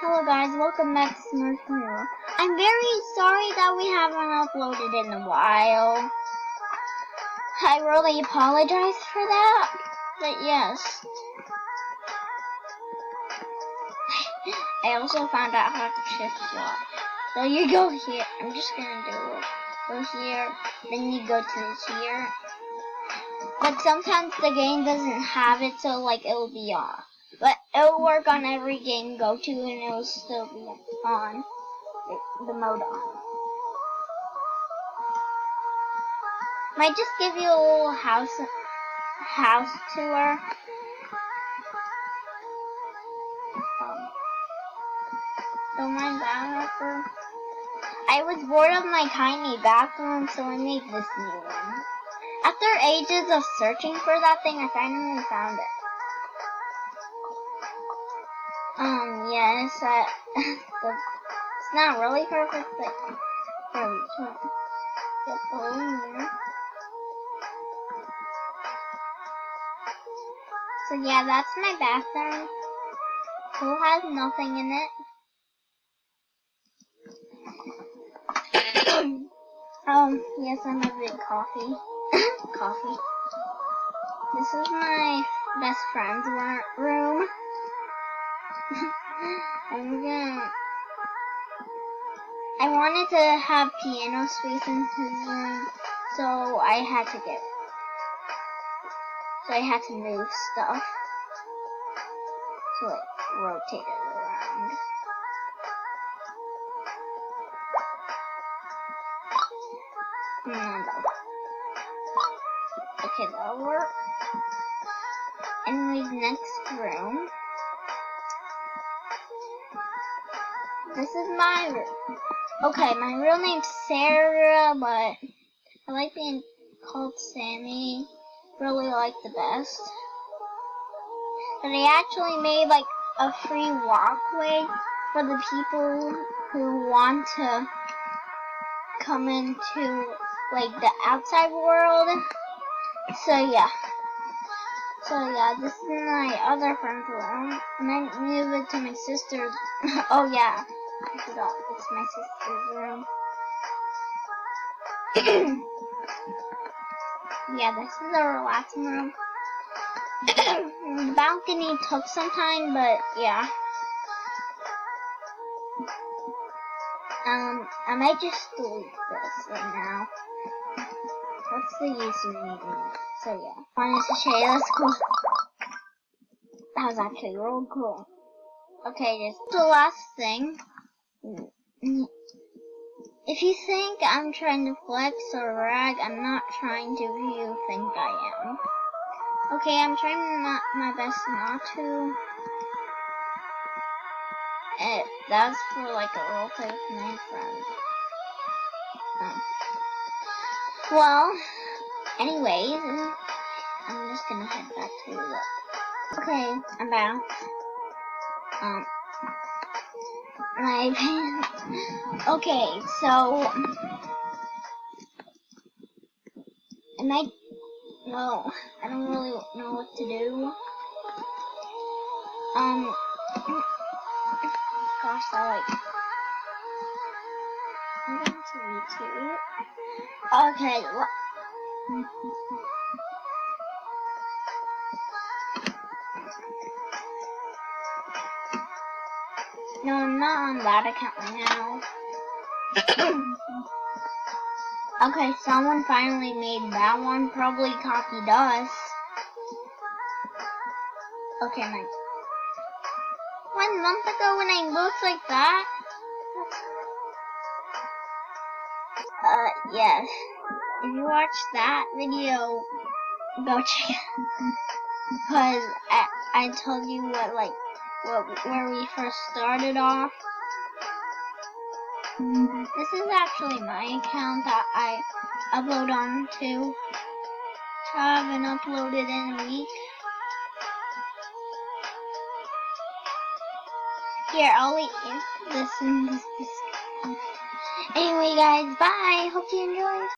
Hello guys, welcome back to Smurf Mirror. I'm very sorry that we haven't uploaded in a while. I really apologize for that, but yes. I also found out how to shift swap. So you go here, I'm just gonna do it. Go here, then you go to this here. But sometimes the game doesn't have it, so like it'll be off. But it'll work on every game you go to, and it'll still be on. The mode on. Might just give you a little house tour. Don't mind that, Harper. I was bored of my tiny bathroom, so I made this new one. After ages of searching for that thing, I finally found it. Yes, it's not really perfect, but get the hole in there. So yeah, that's my bathroom. Pool has nothing in it. Yes, I'm a big coffee. Coffee. This is my best friend's room. I wanted to have piano space in his room, so I had to get it. So I had to move stuff. So like rotate it around. Okay, that'll work. Anyways, next room. This is my room. Okay, my real name's Sarah, but I like being called Sammy. Really like the best. But I actually made like a free walkway for the people who want to come into like the outside world. So yeah, this is my other friend's room. I might move it to my sister's. Oh yeah, I forgot, it's my sister's room. Yeah, this is a relaxing room. The balcony took some time, but yeah. I might just delete this right now. What's the use of needing it? So yeah, wanted to show you that's cool. That was actually real cool. Okay, just the last thing. If you think I'm trying to flex or brag, I'm not trying to who you think I am. Okay, I'm trying my best not to. That's for like a roleplay with my friend. Well, anyways, I'm just gonna head back to the. Okay, I'm back. My pants. Okay, so well, I don't really know what to do. Gosh, I'm going to YouTube. Okay, no, I'm not on that account right now. Okay, someone finally made that one, probably copied us. Okay, 1 month ago when I looked like that? Yes. If you watch that video, go check it. Because I told you where we first started off. This is actually my account that I upload on to. I haven't uploaded in a week. Here, I'll leave this in this. Anyway, guys, bye. Hope you enjoyed.